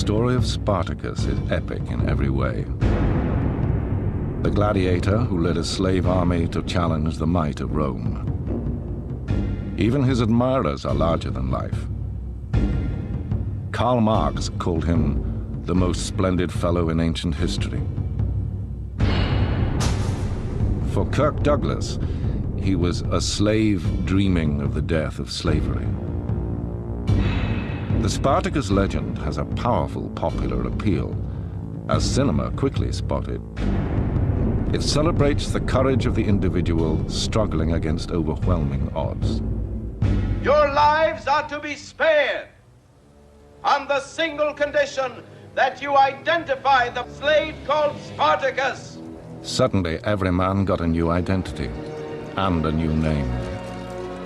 story of Spartacus is epic in every way. The gladiator who led a slave army to challenge the might of Rome. Even his admirers are larger than life. Karl Marx called him the most splendid fellow in ancient history. For Kirk Douglas, he was a slave dreaming of the death of slavery. The Spartacus legend has a powerful popular appeal, as cinema quickly spotted. It celebrates the courage of the individual struggling against overwhelming odds. Your lives are to be spared on the single condition that you identify the slave called Spartacus. Suddenly, every man got a new identity and a new name.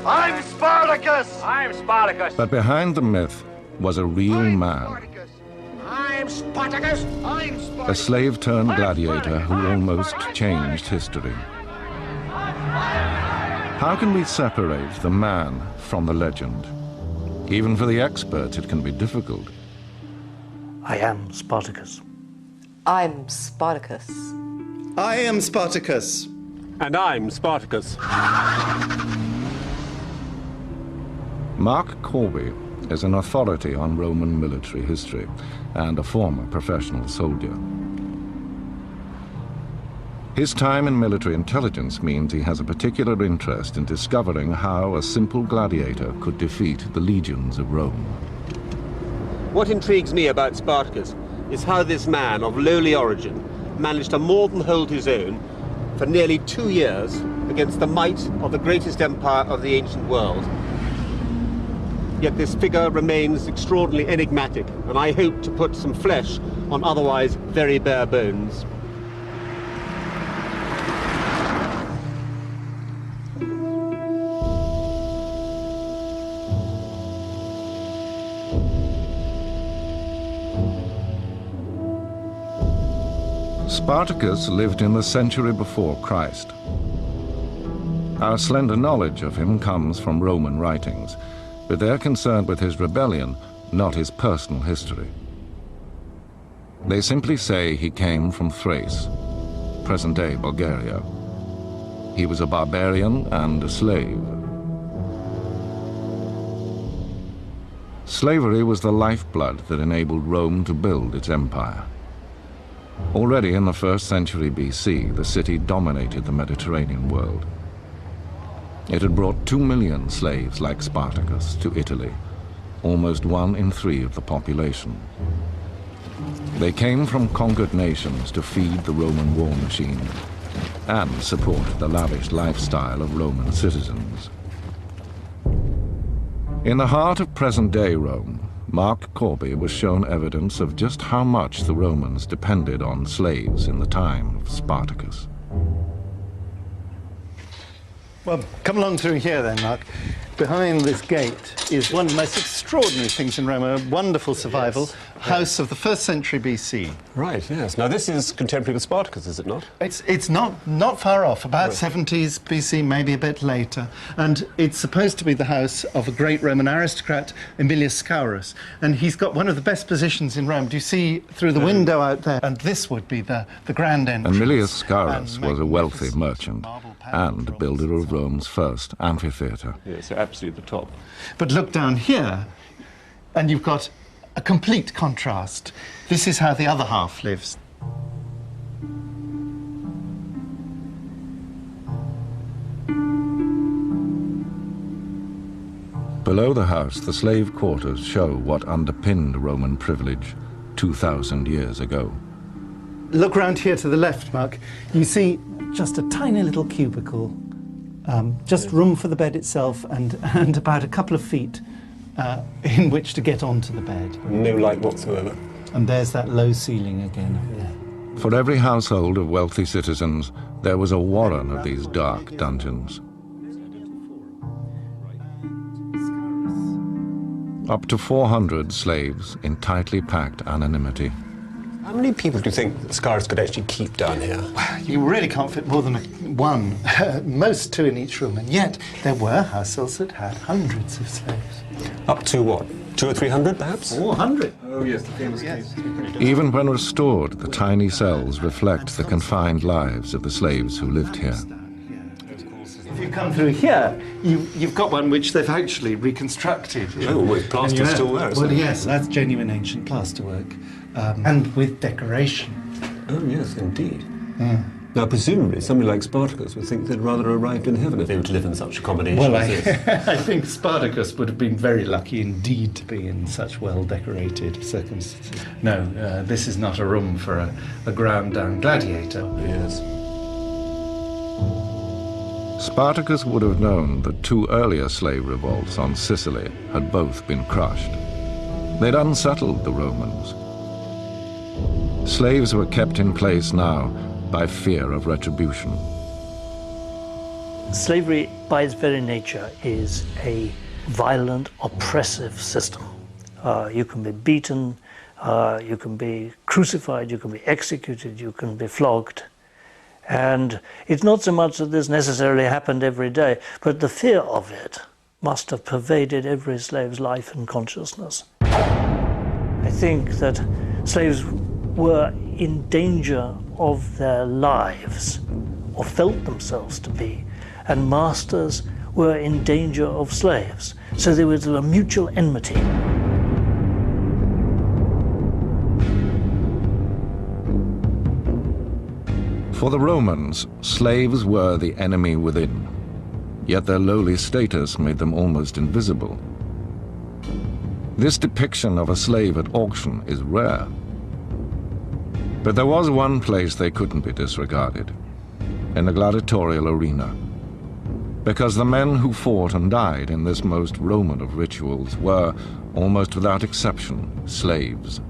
I'm Spartacus! I'm Spartacus! But behind the myth was a real man. I'm Spartacus! I'm Spartacus! A slave-turned gladiator who almost changed history. How can we separate the man from the legend? Even for the experts, it can be difficult. I am Spartacus. I'm Spartacus. I am Spartacus. And I'm Spartacus. Mark Corby is an authority on Roman military history and a former professional soldier. His time in military intelligence means he has a particular interest in discovering how a simple gladiator could defeat the legions of Rome. What intrigues me about Spartacus is how this man of lowly origin managed to more than hold his own for nearly 2 years against the might of the greatest empire of the ancient world. Yet this figure remains extraordinarily enigmatic, and I hope to put some flesh on otherwise very bare bones. Spartacus lived in the century before Christ. Our slender knowledge of him comes from Roman writings, but they're concerned with his rebellion, not his personal history. They simply say he came from Thrace, present-day Bulgaria. He was a barbarian and a slave. Slavery was the lifeblood that enabled Rome to build its empire. Already in the 1st century BC, the city dominated the Mediterranean world. It had brought 2 million slaves like Spartacus to Italy, almost 1 in 3 of the population. They came from conquered nations to feed the Roman war machine and support the lavish lifestyle of Roman citizens. In the heart of present-day Rome, Mark Corby was shown evidence of just how much the Romans depended on slaves in the time of Spartacus. Well, come along through here then, Mark. Behind this gate is one of the most extraordinary things in Rome, a wonderful survival, house of the 1st century BC. Right, yes. Now this is contemporary with Spartacus, is it not? It's not far off, about 70s BC, maybe a bit later. And it's supposed to be the house of a great Roman aristocrat, Aemilius Scaurus. And he's got one of the best positions in Rome. Do you see through the window out there? And this would be the grand entrance. Aemilius Scaurus was a wealthy merchant and builder of Rome's first amphitheatre. Yes, so absolutely at the top. But look down here, and you've got a complete contrast. This is how the other half lives. Below the house, the slave quarters show what underpinned Roman privilege 2,000 years ago. Look round here to the left, Mark. You see just a tiny little cubicle, just room for the bed itself and about a couple of feet in which to get onto the bed. No light whatsoever. And there's that low ceiling again up there. For every household of wealthy citizens, there was a warren of these dark dungeons. Up to 400 slaves in tightly packed anonymity. How many people do you think Scaurus could actually keep down here? You really can't fit more than one, most 2 in each room, and yet there were households that had hundreds of slaves. Up to what? 200 or 300, perhaps? 400. Oh, yes, the famous case. Even when restored, the tiny cells reflect the confined lives of the slaves who lived here. If you come through here, you've got one which they've actually reconstructed. Oh, with plaster still there, isn't Well, it? yes, that's genuine ancient plasterwork. And with decoration. Oh, yes, indeed. Now, presumably, somebody like Spartacus would think they'd rather arrived in heaven if they were to live in such accommodation Well, as this. I think Spartacus would have been very lucky indeed to be in such well-decorated circumstances. No, this is not a room for a ground-down gladiator. Yes. Spartacus would have known that 2 earlier slave revolts on Sicily had both been crushed. They'd unsettled the Romans. Slaves were kept in place now by fear of retribution. Slavery, by its very nature, is a violent, oppressive system. You can be beaten, you can be crucified, you can be executed, you can be flogged. And it's not so much that this necessarily happened every day, but the fear of it must have pervaded every slave's life and consciousness. I think that slaves were in danger of their lives, or felt themselves to be, and masters were in danger of slaves. So there was a mutual enmity. For the Romans, slaves were the enemy within, yet their lowly status made them almost invisible. This depiction of a slave at auction is rare. But there was one place they couldn't be disregarded, in the gladiatorial arena. Because the men who fought and died in this most Roman of rituals were, almost without exception, slaves.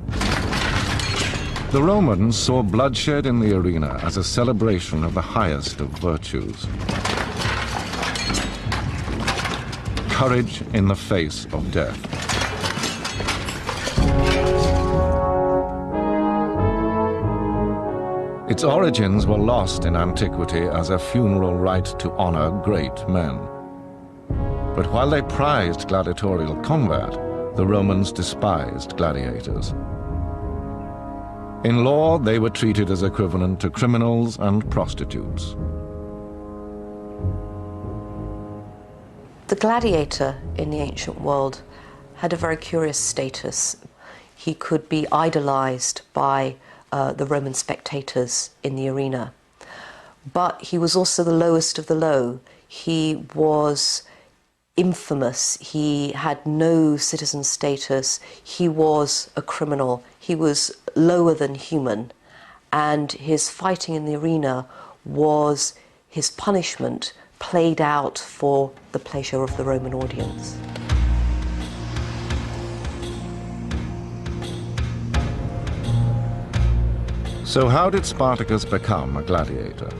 The Romans saw bloodshed in the arena as a celebration of the highest of virtues. Courage in the face of death. Its origins were lost in antiquity as a funeral rite to honor great men. But while they prized gladiatorial combat, the Romans despised gladiators. In law, they were treated as equivalent to criminals and prostitutes. The gladiator in the ancient world had a very curious status. He could be idolized by the Roman spectators in the arena. But he was also the lowest of the low. He was infamous. He had no citizen status. He was a criminal. He was lower than human. And his fighting in the arena was his punishment played out for the pleasure of the Roman audience. So how did Spartacus become a gladiator?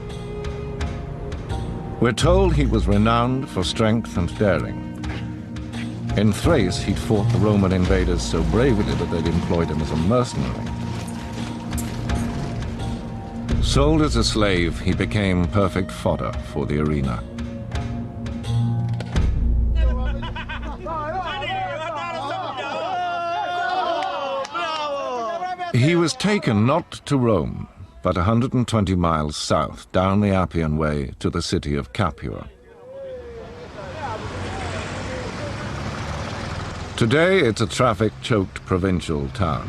We're told he was renowned for strength and daring. In Thrace, he'd fought the Roman invaders so bravely that they'd employed him as a mercenary. Sold as a slave, he became perfect fodder for the arena. He was taken not to Rome, but 120 miles south, down the Appian Way to the city of Capua. Today, it's a traffic-choked provincial town.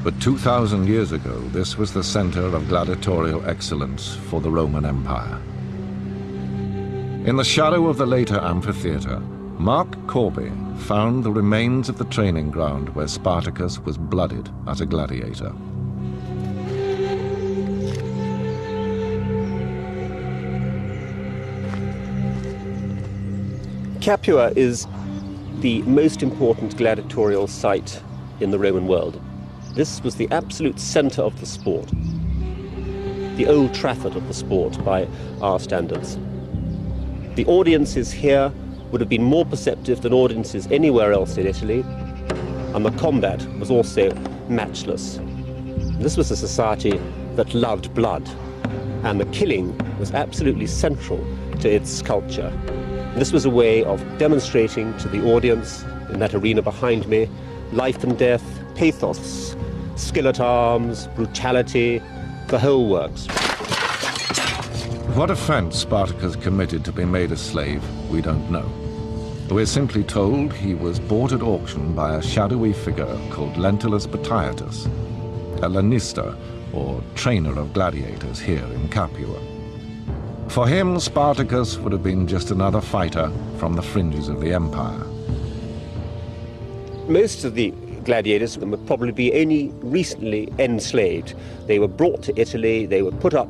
But 2,000 years ago, this was the center of gladiatorial excellence for the Roman Empire. In the shadow of the later amphitheater, Mark Corby found the remains of the training ground where Spartacus was blooded as a gladiator. Capua is the most important gladiatorial site in the Roman world. This was the absolute center of the sport, the Old Trafford of the sport by our standards. The audiences here would have been more perceptive than audiences anywhere else in Italy, and the combat was also matchless. This was a society that loved blood, and the killing was absolutely central to its culture. This was a way of demonstrating to the audience in that arena behind me, life and death, pathos, skill at arms, brutality, the whole works. What offense Spartacus committed to be made a slave, we don't know. We're simply told he was bought at auction by a shadowy figure called Lentulus Batiatus, a lanista, or trainer of gladiators here in Capua. For him, Spartacus would have been just another fighter from the fringes of the empire. Most of the gladiators would probably be only recently enslaved. They were brought to Italy, they were put up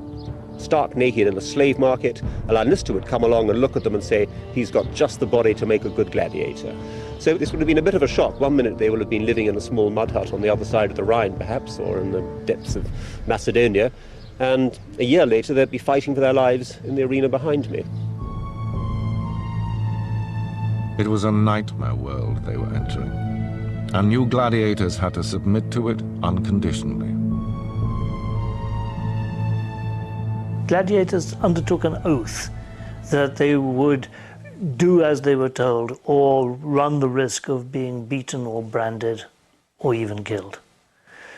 stark naked in the slave market. A lanista would come along and look at them and say, he's got just the body to make a good gladiator. So this would have been a bit of a shock. One minute they will have been living in a small mud hut on the other side of the Rhine, perhaps, or in the depths of Macedonia, and a year later they'd be fighting for their lives in the arena behind me. It was a nightmare world they were entering, and new gladiators had to submit to it unconditionally. Gladiators undertook an oath that they would do as they were told or run the risk of being beaten or branded or even killed.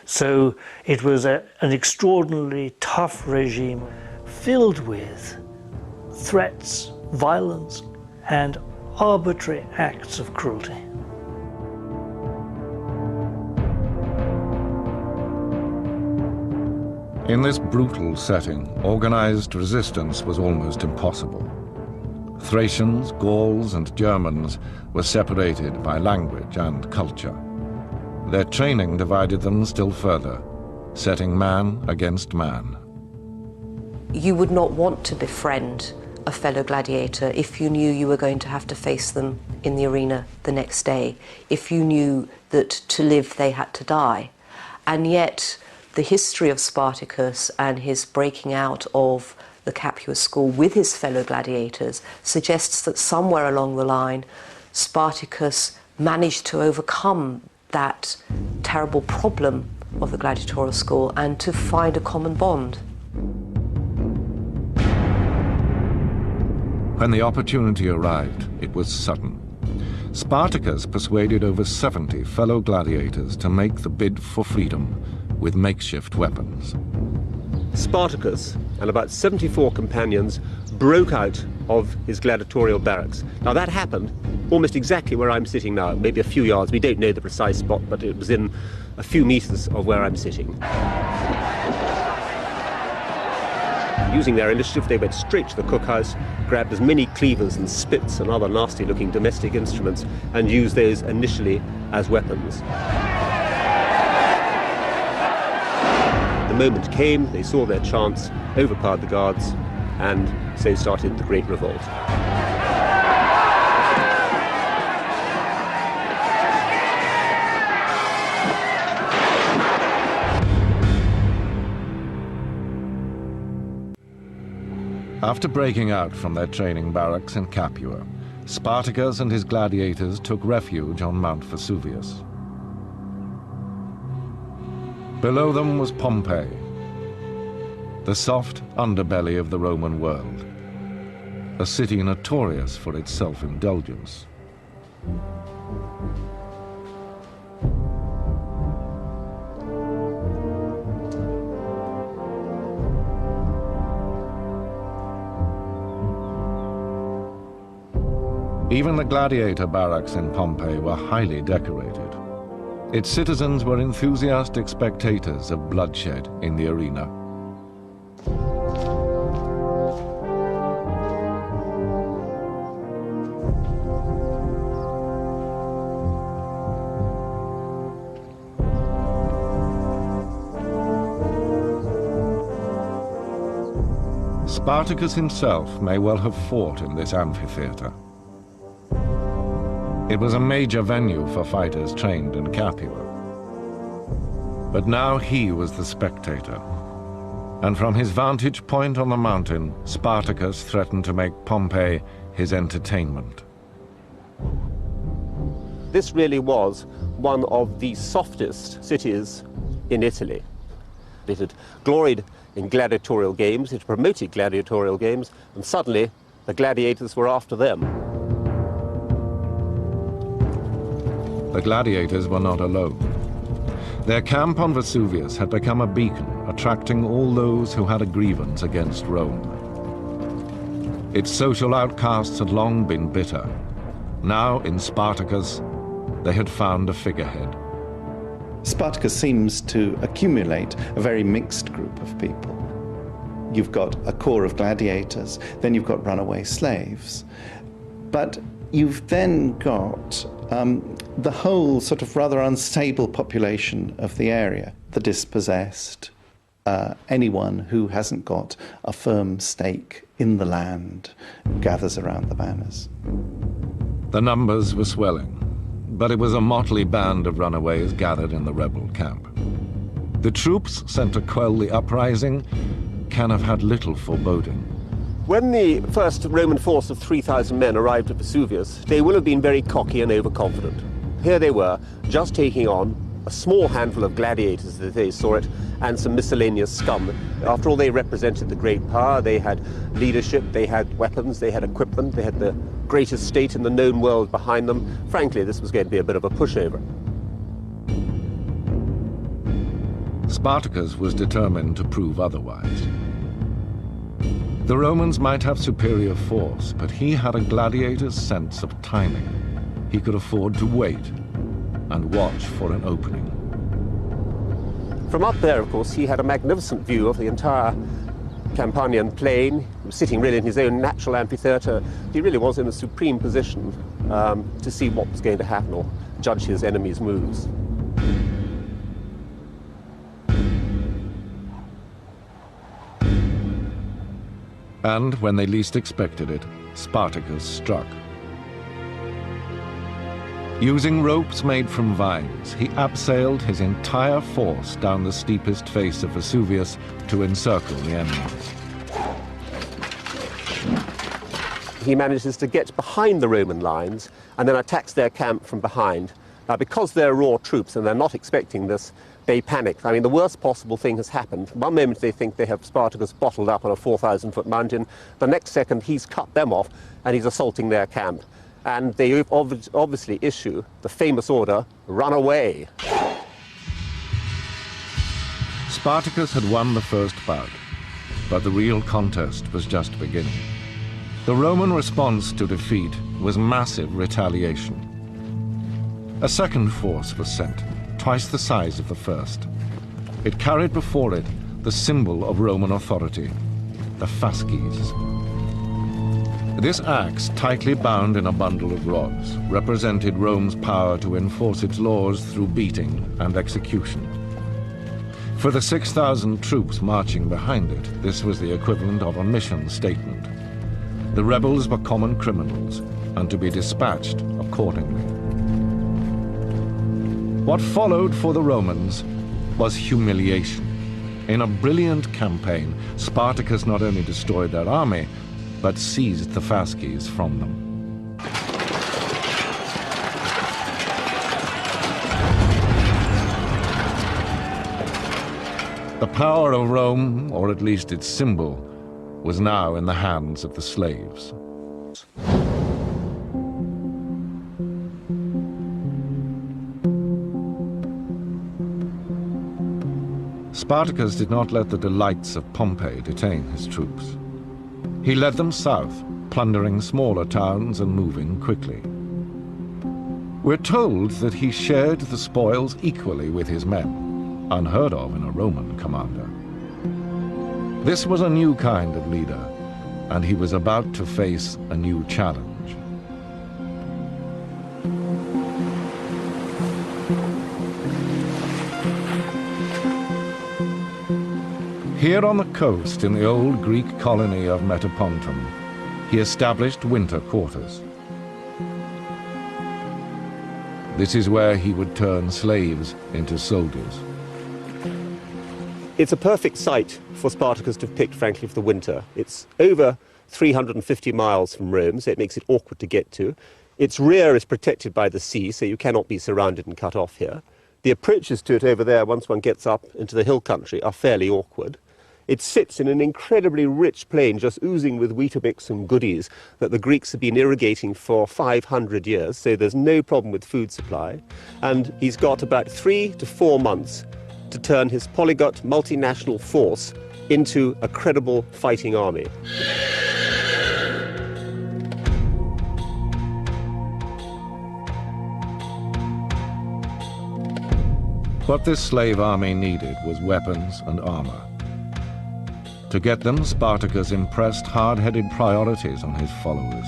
So it was an extraordinarily tough regime filled with threats, violence, and arbitrary acts of cruelty. In this brutal setting, organized resistance was almost impossible. Thracians, Gauls, and Germans were separated by language and culture. Their training divided them still further, setting man against man. You would not want to befriend a fellow gladiator if you knew you were going to have to face them in the arena the next day, if you knew that to live they had to die. And yet, the history of Spartacus and his breaking out of the Capua school with his fellow gladiators suggests that somewhere along the line, Spartacus managed to overcome that terrible problem of the gladiatorial school and to find a common bond. When the opportunity arrived, it was sudden. Spartacus persuaded over 70 fellow gladiators to make the bid for freedom with makeshift weapons. Spartacus and about 74 companions broke out of his gladiatorial barracks. Now that happened almost exactly where I'm sitting now, maybe a few yards. We don't know the precise spot, but it was in a few meters of where I'm sitting. Using their initiative, they went straight to the cookhouse, grabbed as many cleavers and spits and other nasty-looking domestic instruments, and used those initially as weapons. The moment came, they saw their chance, overpowered the guards, and so started the Great Revolt. After breaking out from their training barracks in Capua, Spartacus and his gladiators took refuge on Mount Vesuvius. Below them was Pompeii, the soft underbelly of the Roman world, a city notorious for its self-indulgence. Even the gladiator barracks in Pompeii were highly decorated. Its citizens were enthusiastic spectators of bloodshed in the arena. Spartacus himself may well have fought in this amphitheater. It was a major venue for fighters trained in Capua. But now he was the spectator. And from his vantage point on the mountain, Spartacus threatened to make Pompeii his entertainment. This really was one of the softest cities in Italy. It had gloried in gladiatorial games, it promoted gladiatorial games, and suddenly the gladiators were after them. the gladiators were not alone. Their camp on Vesuvius had become a beacon, attracting all those who had a grievance against Rome. Its social outcasts had long been bitter. Now, in Spartacus, they had found a figurehead. Spartacus seems to accumulate a very mixed group of people. You've got a core of gladiators, then you've got runaway slaves. But you've then got the whole sort of rather unstable population of the area, the dispossessed, anyone who hasn't got a firm stake in the land gathers around the banners. The numbers were swelling, but it was a motley band of runaways gathered in the rebel camp. The troops sent to quell the uprising can have had little foreboding. When the first Roman force of 3,000 men arrived at Vesuvius, they will have been very cocky and overconfident. Here they were, just taking on a small handful of gladiators, as they saw it, and some miscellaneous scum. After all, they represented the great power. They had leadership, they had weapons, they had equipment, they had the greatest state in the known world behind them. Frankly, this was going to be a bit of a pushover. Spartacus was determined to prove otherwise. The Romans might have superior force, but he had a gladiator's sense of timing. He could afford to wait and watch for an opening. From up there, of course, he had a magnificent view of the entire Campanian plain. He was sitting really in his own natural amphitheatre. He really was in a supreme position to see what was going to happen or judge his enemy's moves. And when they least expected it, Spartacus struck. Using ropes made from vines, he abseiled his entire force down the steepest face of Vesuvius to encircle the enemy. He manages to get behind the Roman lines and then attacks their camp from behind. Now, because they're raw troops and they're not expecting this, they panic. I mean, the worst possible thing has happened. One moment they think they have Spartacus bottled up on a 4,000-foot mountain. The next second he's cut them off and he's assaulting their camp. And they obviously issue the famous order, run away. Spartacus had won the first bout, but the real contest was just beginning. The Roman response to defeat was massive retaliation. A second force was sent, twice the size of the first. It carried before it the symbol of Roman authority, the fasces. This axe, tightly bound in a bundle of rods, represented Rome's power to enforce its laws through beating and execution. For the 6,000 troops marching behind it, this was the equivalent of a mission statement. The rebels were common criminals and to be dispatched accordingly. What followed for the Romans was humiliation. In a brilliant campaign, Spartacus not only destroyed their army, but seized the fasces from them. The power of Rome, or at least its symbol, was now in the hands of the slaves. Spartacus did not let the delights of Pompey detain his troops. He led them south, plundering smaller towns and moving quickly. We're told that he shared the spoils equally with his men, unheard of in a Roman commander. This was a new kind of leader, and he was about to face a new challenge. Here on the coast, in the old Greek colony of Metapontum, he established winter quarters. This is where he would turn slaves into soldiers. It's a perfect site for Spartacus to have picked, frankly, for the winter. It's over 350 miles from Rome, so it makes it awkward to get to. Its rear is protected by the sea, so you cannot be surrounded and cut off here. The approaches to it over there, once one gets up into the hill country, are fairly awkward. It sits in an incredibly rich plain, just oozing with Weetabix and goodies that the Greeks have been irrigating for 500 years, so there's no problem with food supply. And he's got about 3 to 4 months to turn his polyglot multinational force into a credible fighting army. What this slave army needed was weapons and armor. To get them, Spartacus impressed hard-headed priorities on his followers.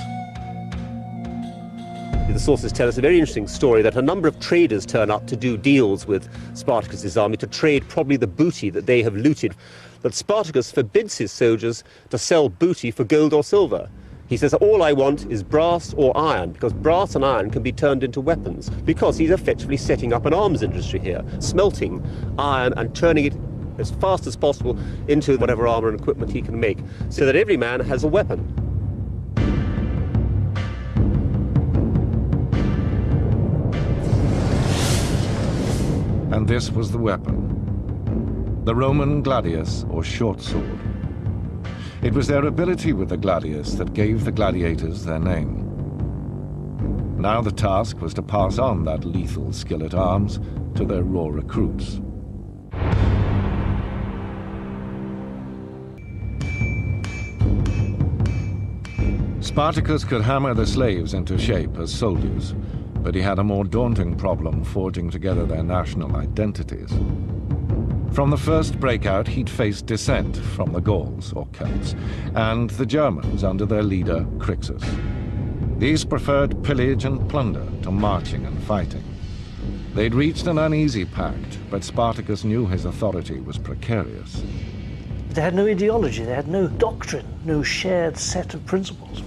The sources tell us a very interesting story that a number of traders turn up to do deals with Spartacus's army to trade probably the booty that they have looted. But Spartacus forbids his soldiers to sell booty for gold or silver. He says, all I want is brass or iron, because brass and iron can be turned into weapons, because he's effectively setting up an arms industry here, smelting iron and turning it as fast as possible into whatever armor and equipment he can make, so that every man has a weapon. And this was the weapon, the Roman gladius, or short sword. It was their ability with the gladius that gave the gladiators their name. Now the task was to pass on that lethal skill at arms to their raw recruits. Spartacus could hammer the slaves into shape as soldiers, but he had a more daunting problem forging together their national identities. From the first breakout, he'd faced dissent from the Gauls, or Celts, and the Germans under their leader, Crixus. These preferred pillage and plunder to marching and fighting. They'd reached an uneasy pact, but Spartacus knew his authority was precarious. They had no ideology, they had no doctrine, no shared set of principles.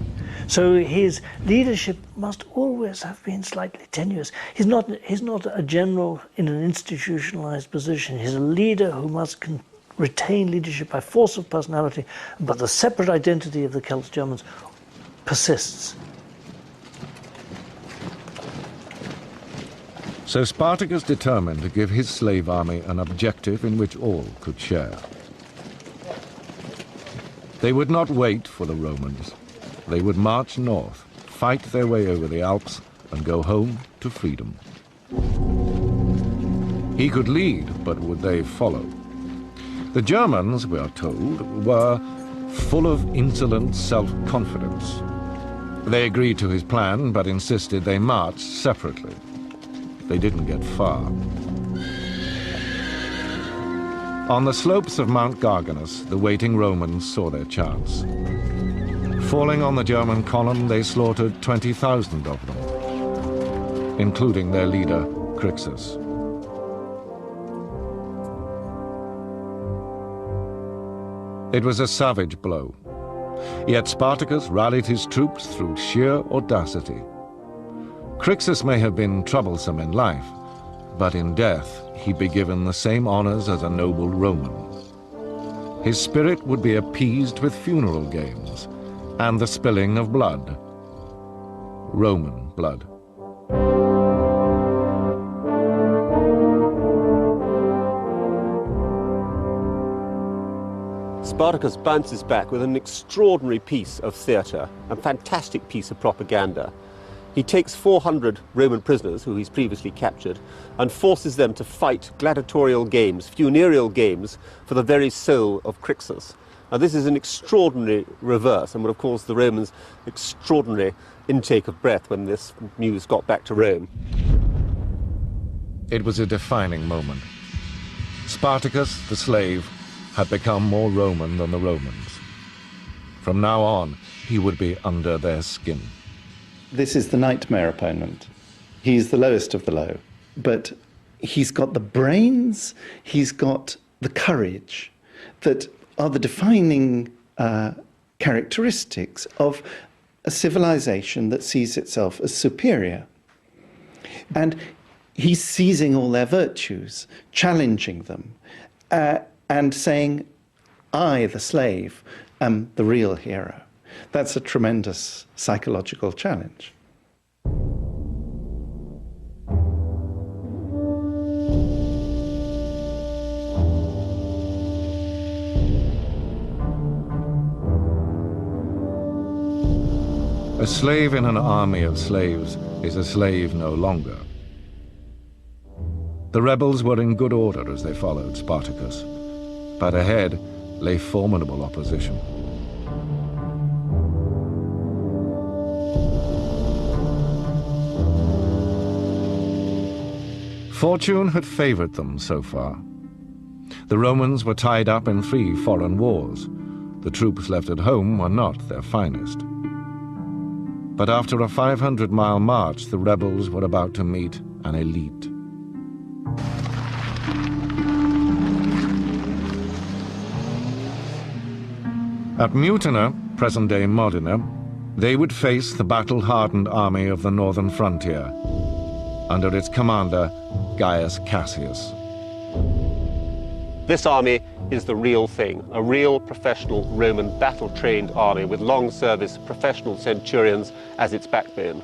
So his leadership must always have been slightly tenuous. He's not a general in an institutionalized position. He's a leader who must retain leadership by force of personality, but the separate identity of the Celts Germans persists. So Spartacus determined to give his slave army an objective in which all could share. They would not wait for the Romans. They would march north, fight their way over the Alps, and go home to freedom. He could lead, but would they follow? The Germans, we are told, were full of insolent self-confidence. They agreed to his plan, but insisted they march separately. They didn't get far. On the slopes of Mount Garganus, the waiting Romans saw their chance. Falling on the German column, they slaughtered 20,000 of them, including their leader, Crixus. It was a savage blow. Yet Spartacus rallied his troops through sheer audacity. Crixus may have been troublesome in life, but in death he'd be given the same honors as a noble Roman. His spirit would be appeased with funeral games and the spilling of blood. Roman blood. Spartacus bounces back with an extraordinary piece of theatre, a fantastic piece of propaganda. He takes 400 Roman prisoners, who he's previously captured, and forces them to fight gladiatorial games, funereal games, for the very soul of Crixus. Now, this is an extraordinary reverse, and would have caused the Romans extraordinary intake of breath when this news got back to Rome. It was a defining moment. Spartacus, the slave, had become more Roman than the Romans. From now on, he would be under their skin. This is the nightmare opponent. He's the lowest of the low, but he's got the brains, he's got the courage that are the defining characteristics of a civilization that sees itself as superior. And he's seizing all their virtues, challenging them, and saying, I, the slave, am the real hero. That's a tremendous psychological challenge. A slave in an army of slaves is a slave no longer. The rebels were in good order as they followed Spartacus, but ahead lay formidable opposition. Fortune had favored them so far. The Romans were tied up in 3 foreign wars. The troops left at home were not their finest. But after a 500-mile march, the rebels were about to meet an elite. At Mutina, present-day Modena, they would face the battle-hardened army of the northern frontier, under its commander, Gaius Cassius. This army is the real thing, a real professional Roman battle-trained army with long-service professional centurions as its backbone.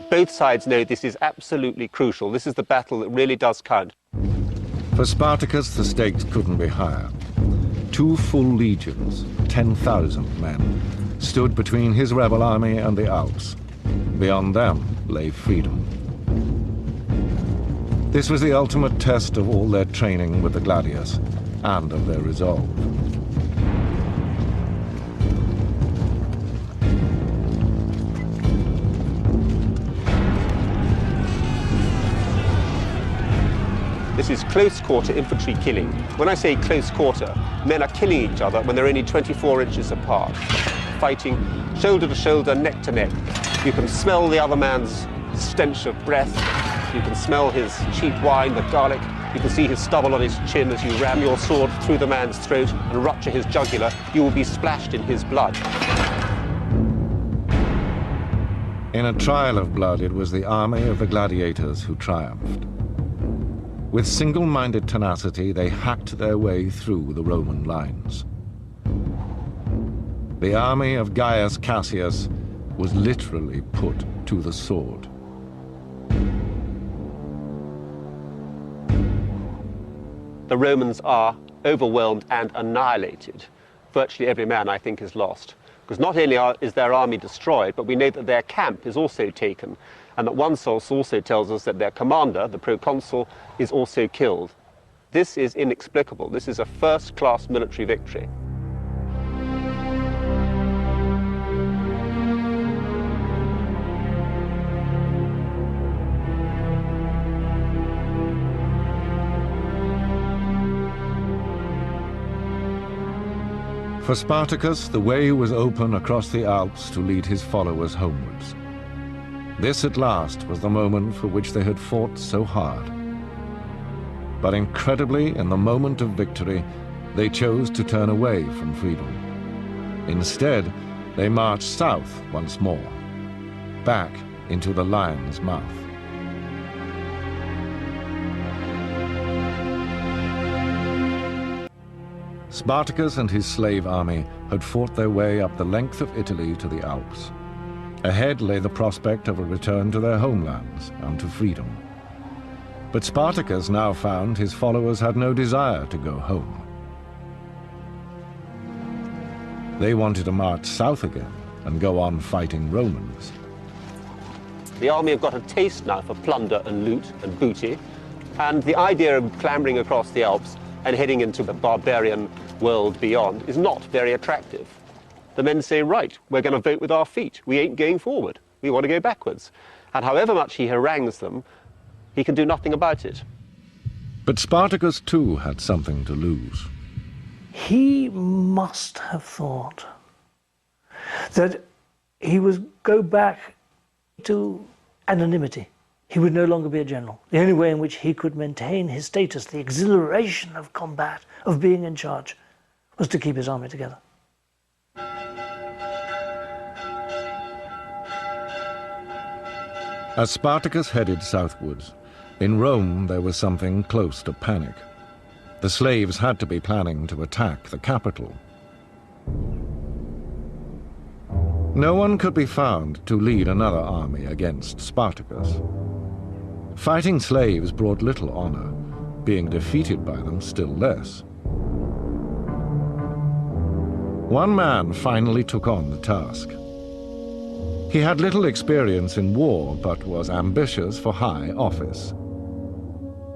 Both sides know this is absolutely crucial. This is the battle that really does count. For Spartacus, the stakes couldn't be higher. 2 full legions, 10,000 men, stood between his rebel army and the Alps. Beyond them lay freedom. This was the ultimate test of all their training with the gladius and of their resolve. This is close-quarter infantry killing. When I say close quarter, men are killing each other when they're only 24 inches apart, fighting shoulder to shoulder, neck to neck. You can smell the other man's stench of breath. You can smell his cheap wine, the garlic. You can see his stubble on his chin as you ram your sword through the man's throat and rupture his jugular. You will be splashed in his blood. In a trial of blood, it was the army of the gladiators who triumphed. With single-minded tenacity, they hacked their way through the Roman lines. The army of Gaius Cassius was literally put to the sword. The Romans are overwhelmed and annihilated. Virtually every man, I think, is lost. Because not only is their army destroyed, but we know that their camp is also taken, and that one source also tells us that their commander, the proconsul, is also killed. This is inexplicable. This is a first-class military victory. For Spartacus, the way was open across the Alps to lead his followers homewards. This at last was the moment for which they had fought so hard. But incredibly, in the moment of victory, they chose to turn away from freedom. Instead, they marched south once more, back into the lion's mouth. Spartacus and his slave army had fought their way up the length of Italy to the Alps. Ahead lay the prospect of a return to their homelands and to freedom. But Spartacus now found his followers had no desire to go home. They wanted to march south again and go on fighting Romans. The army have got a taste now for plunder and loot and booty, and the idea of clambering across the Alps and heading into the barbarian world beyond is not very attractive. The men say, right, we're going to vote with our feet. We ain't going forward. We want to go backwards. And however much he harangues them, he can do nothing about it. But Spartacus too had something to lose. He must have thought that he would go back to anonymity. He would no longer be a general. The only way in which he could maintain his status, the exhilaration of combat, of being in charge, was to keep his army together. As Spartacus headed southwards, in Rome there was something close to panic. The slaves had to be planning to attack the capital. No one could be found to lead another army against Spartacus. Fighting slaves brought little honor, being defeated by them still less. One man finally took on the task. He had little experience in war, but was ambitious for high office.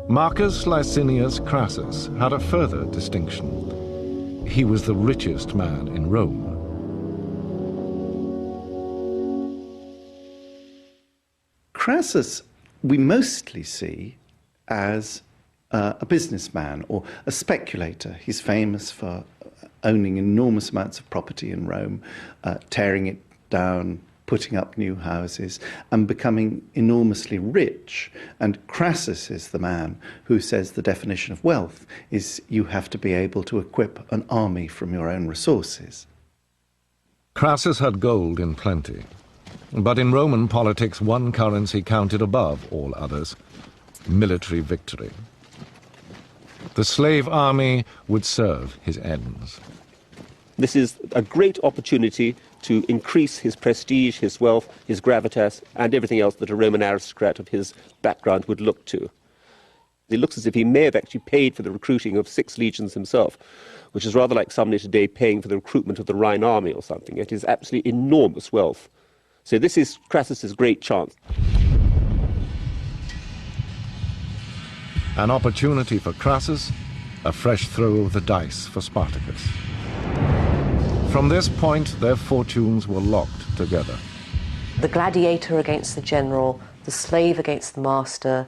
Marcus Licinius Crassus had a further distinction. He was the richest man in Rome. Crassus we mostly see as a businessman or a speculator. He's famous for owning enormous amounts of property in Rome, tearing it down, putting up new houses, and becoming enormously rich. And Crassus is the man who says the definition of wealth is you have to be able to equip an army from your own resources. Crassus had gold in plenty, but in Roman politics one currency counted above all others: military victory. The slave army would serve his ends. This is a great opportunity to increase his prestige, his wealth, his gravitas, and everything else that a Roman aristocrat of his background would look to. It looks as if he may have actually paid for the recruiting of 6 legions himself, which is rather like somebody today paying for the recruitment of the Rhine army or something. It is absolutely enormous wealth. So this is Crassus's great chance. An opportunity for Crassus, a fresh throw of the dice for Spartacus. From this point, their fortunes were locked together. The gladiator against the general, the slave against the master,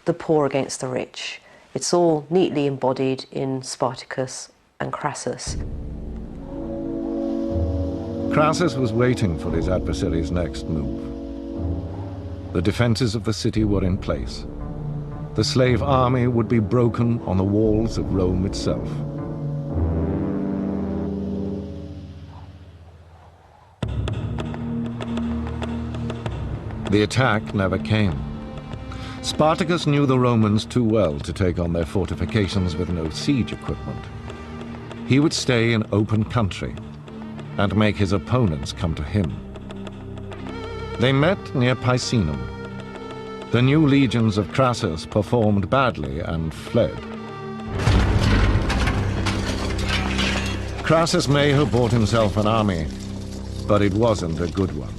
the poor against the rich. It's all neatly embodied in Spartacus and Crassus. Crassus was waiting for his adversary's next move. The defenses of the city were in place. The slave army would be broken on the walls of Rome itself. The attack never came. Spartacus knew the Romans too well to take on their fortifications with no siege equipment. He would stay in open country and make his opponents come to him. They met near Picenum. The new legions of Crassus performed badly and fled. Crassus may have bought himself an army, but it wasn't a good one.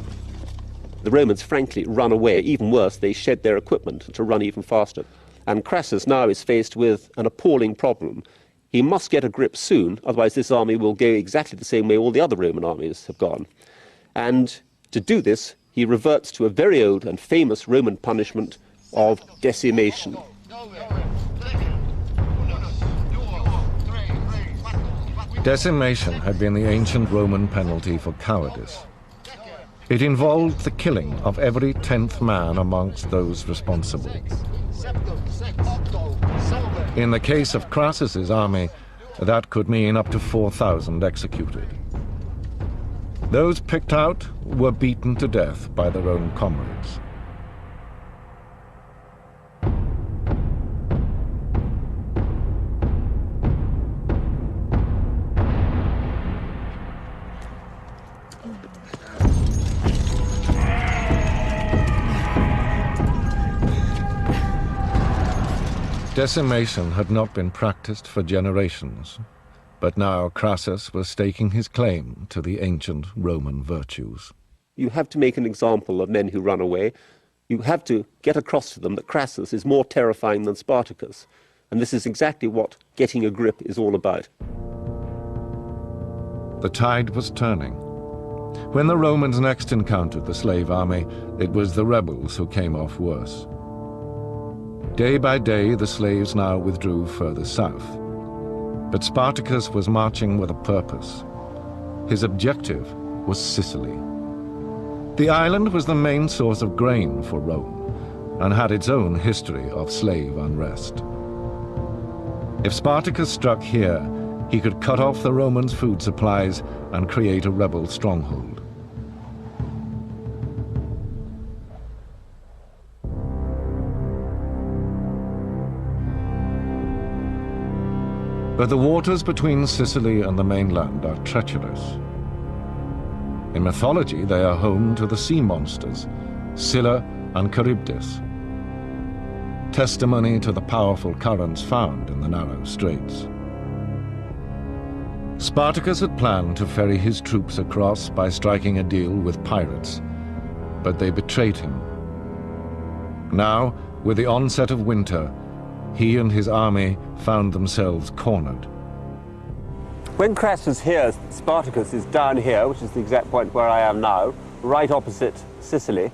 The Romans, frankly, run away. Even worse, they shed their equipment to run even faster. And Crassus now is faced with an appalling problem. He must get a grip soon, otherwise this army will go exactly the same way all the other Roman armies have gone. And to do this, he reverts to a very old and famous Roman punishment of decimation. Decimation had been the ancient Roman penalty for cowardice. It involved the killing of every 10th man amongst those responsible. In the case of Crassus's army, that could mean up to 4,000 executed. Those picked out were beaten to death by their own comrades. Decimation had not been practiced for generations, but now Crassus was staking his claim to the ancient Roman virtues. You have to make an example of men who run away. You have to get across to them that Crassus is more terrifying than Spartacus. And this is exactly what getting a grip is all about. The tide was turning. When the Romans next encountered the slave army, it was the rebels who came off worse. Day by day, the slaves now withdrew further south. But Spartacus was marching with a purpose. His objective was Sicily. The island was the main source of grain for Rome and had its own history of slave unrest. If Spartacus struck here, he could cut off the Romans' food supplies and create a rebel stronghold. But the waters between Sicily and the mainland are treacherous. In mythology, they are home to the sea monsters, Scylla and Charybdis, testimony to the powerful currents found in the narrow straits. Spartacus had planned to ferry his troops across by striking a deal with pirates, but they betrayed him. Now, with the onset of winter, he and his army found themselves cornered. When Crassus hears that Spartacus is down here, which is the exact point where I am now, right opposite Sicily,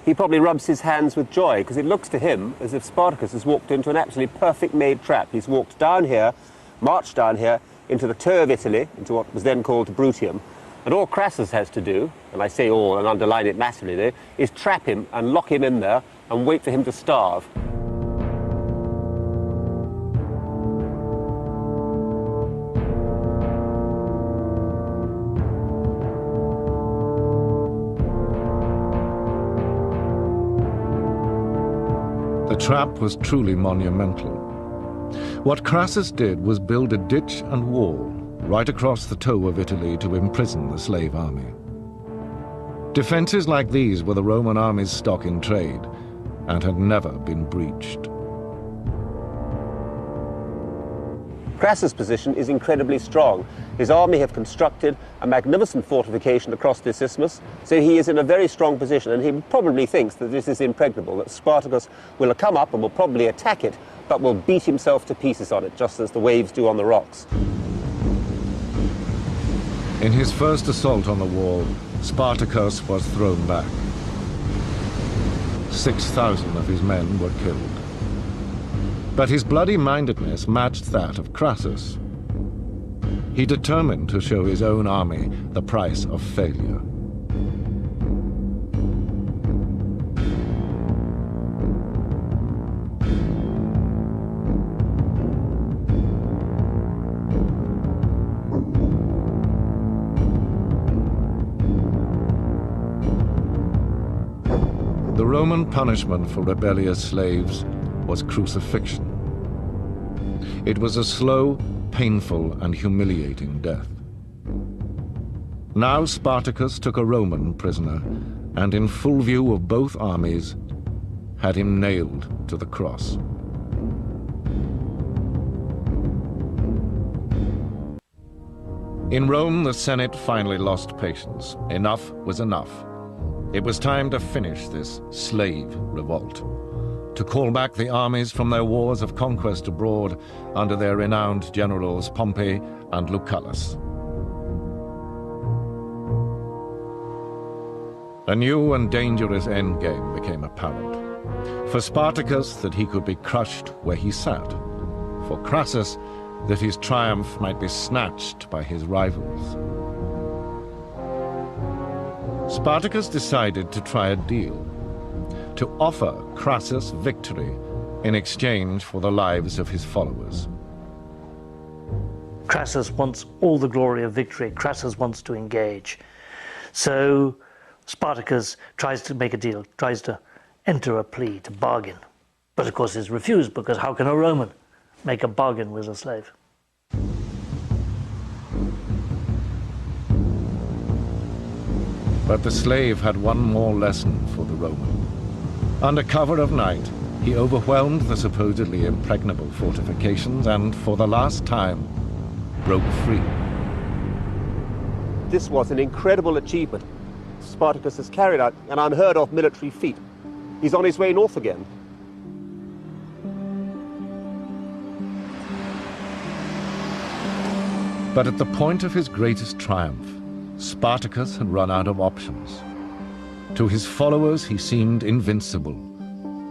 he probably rubs his hands with joy, because it looks to him as if Spartacus has walked into an absolutely perfect made trap. He's walked down here, marched down here, into the toe of Italy, into what was then called Brutium, and all Crassus has to do, and I say all and underline it massively there, is trap him and lock him in there and wait for him to starve. The trap was truly monumental. What Crassus did was build a ditch and wall right across the toe of Italy to imprison the slave army. Defenses like these were the Roman army's stock in trade and had never been breached. Crassus' position is incredibly strong. His army have constructed a magnificent fortification across this isthmus, so he is in a very strong position, and he probably thinks that this is impregnable, that Spartacus will come up and will probably attack it, but will beat himself to pieces on it, just as the waves do on the rocks. In his first assault on the wall, Spartacus was thrown back. 6,000 of his men were killed. But his bloody-mindedness matched that of Crassus. He determined to show his own army the price of failure. The Roman punishment for rebellious slaves was crucifixion. It was a slow, painful, and humiliating death. Now Spartacus took a Roman prisoner, and in full view of both armies, had him nailed to the cross. In Rome, the Senate finally lost patience. Enough was enough. It was time to finish this slave revolt, to call back the armies from their wars of conquest abroad under their renowned generals Pompey and Lucullus. A new and dangerous endgame became apparent. For Spartacus, that he could be crushed where he sat. For Crassus, that his triumph might be snatched by his rivals. Spartacus decided to try a deal, to offer Crassus victory in exchange for the lives of his followers. Crassus wants all the glory of victory. Crassus wants to engage. So Spartacus tries to make a deal, tries to enter a plea, to bargain. But of course is refused, because how can a Roman make a bargain with a slave? But the slave had one more lesson for the Roman. Under cover of night, he overwhelmed the supposedly impregnable fortifications and, for the last time, broke free. This was an incredible achievement. Spartacus has carried out an unheard of military feat. He's on his way north again. But at the point of his greatest triumph, Spartacus had run out of options. To his followers, he seemed invincible,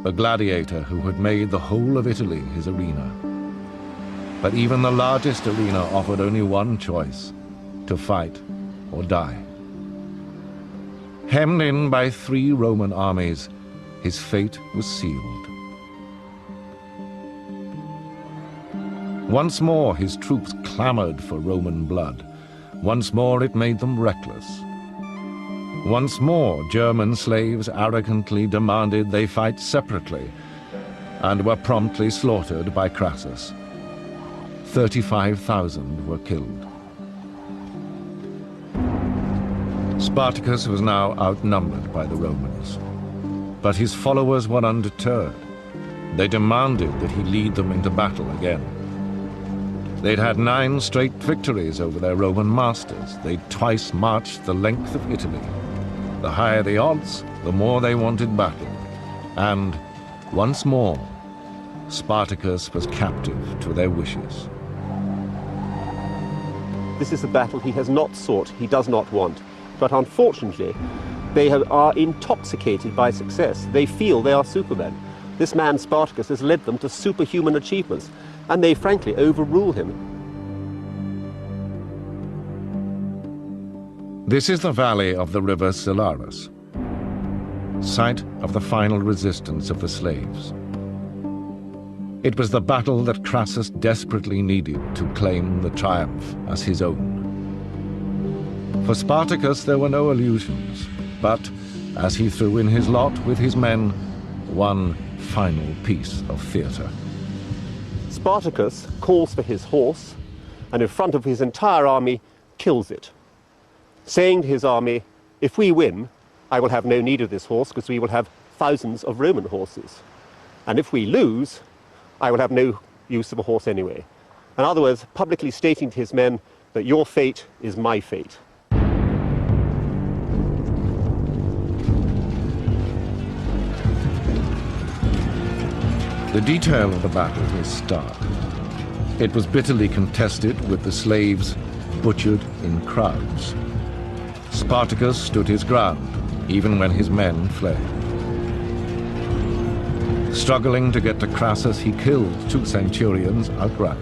a gladiator who had made the whole of Italy his arena. But even the largest arena offered only one choice: to fight or die. Hemmed in by 3 Roman armies, his fate was sealed. Once more, his troops clamored for Roman blood. Once more, it made them reckless. Once more, German slaves arrogantly demanded they fight separately and were promptly slaughtered by Crassus. 35,000 were killed. Spartacus was now outnumbered by the Romans. But his followers were undeterred. They demanded that he lead them into battle again. They'd had 9 straight victories over their Roman masters. They'd twice marched the length of Italy. The higher the odds, the more they wanted battle, and once more, Spartacus was captive to their wishes. This is a battle he has not sought, he does not want. But unfortunately, they are intoxicated by success. They feel they are supermen. This man, Spartacus, has led them to superhuman achievements, and they frankly overrule him. This is the valley of the river Silarus, site of the final resistance of the slaves. It was the battle that Crassus desperately needed to claim the triumph as his own. For Spartacus there were no illusions, but as he threw in his lot with his men, one final piece of theatre. Spartacus calls for his horse, and in front of his entire army kills it, saying to his army, if we win, I will have no need of this horse because we will have thousands of Roman horses. And if we lose, I will have no use of a horse anyway. In other words, publicly stating to his men that your fate is my fate. The detail of the battle is stark. It was bitterly contested, with the slaves butchered in crowds. Spartacus stood his ground, even when his men fled. Struggling to get to Crassus, he killed 2 centurions outright,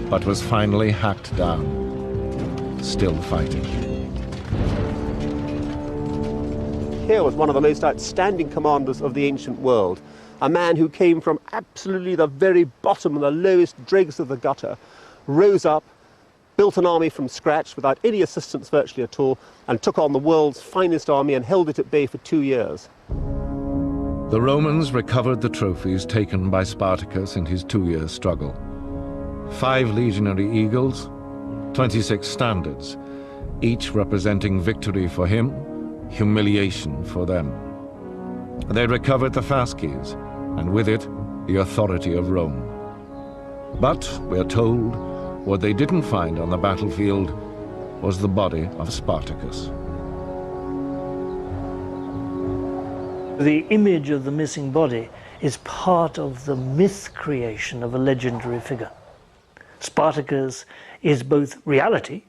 but was finally hacked down, still fighting. Here was one of the most outstanding commanders of the ancient world, a man who came from absolutely the very bottom and the lowest dregs of the gutter, rose up, built an army from scratch without any assistance virtually at all, and took on the world's finest army and held it at bay for 2 years. The Romans recovered the trophies taken by Spartacus in his 2-year struggle. 5 legionary eagles, 26 standards, each representing victory for him, humiliation for them. They recovered the fasces, and with it, the authority of Rome. But, we're told, what they didn't find on the battlefield was the body of Spartacus. The image of the missing body is part of the myth creation of a legendary figure. Spartacus is both reality,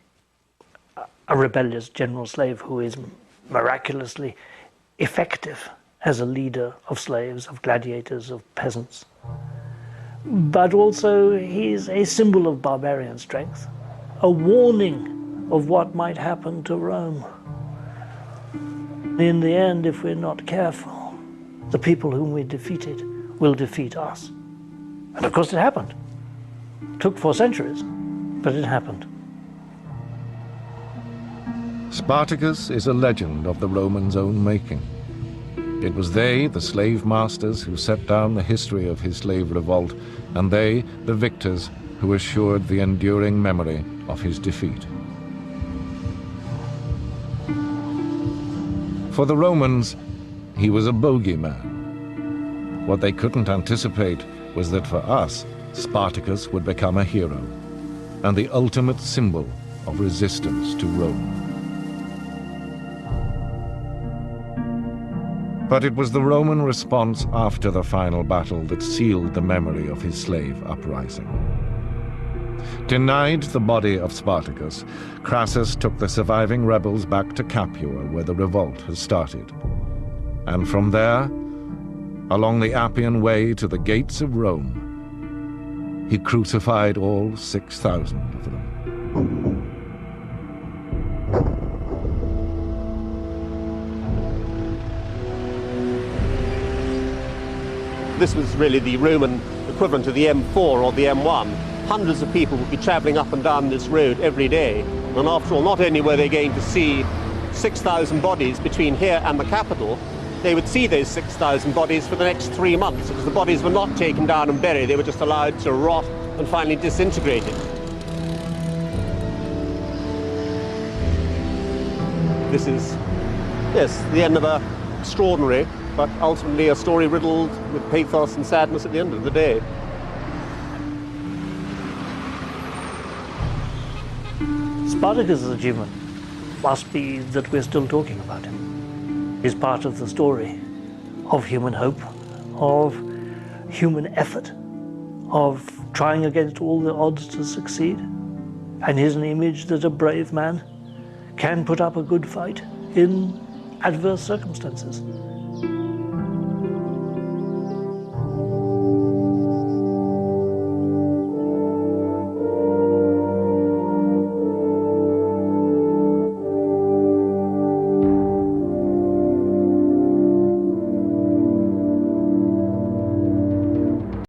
a rebellious general slave who is miraculously effective as a leader of slaves, of gladiators, of peasants. But also he's a symbol of barbarian strength, a warning of what might happen to Rome. In the end, if we're not careful, the people whom we defeated will defeat us. And of course it happened. It took 4 centuries, but it happened. Spartacus is a legend of the Romans' own making. It was they, the slave masters, who set down the history of his slave revolt, and they, the victors, who assured the enduring memory of his defeat. For the Romans, he was a bogeyman. What they couldn't anticipate was that for us, Spartacus would become a hero and the ultimate symbol of resistance to Rome. But it was the Roman response after the final battle that sealed the memory of his slave uprising. Denied the body of Spartacus, Crassus took the surviving rebels back to Capua, where the revolt had started. And from there, along the Appian Way to the gates of Rome, he crucified all 6,000 of them. This was really the Roman equivalent of the M4 or the M1. Hundreds of people would be travelling up and down this road every day. And after all, not only were they going to see 6,000 bodies between here and the capital, they would see those 6,000 bodies for the next 3 months, because the bodies were not taken down and buried. They were just allowed to rot and finally disintegrated. This is, yes, the end of an extraordinary, but ultimately a story riddled with pathos and sadness at the end of the day. Spartacus' achievement must be that we're still talking about him. is part of the story of human hope, of human effort, of trying against all the odds to succeed. And he's an image that a brave man can put up a good fight in adverse circumstances.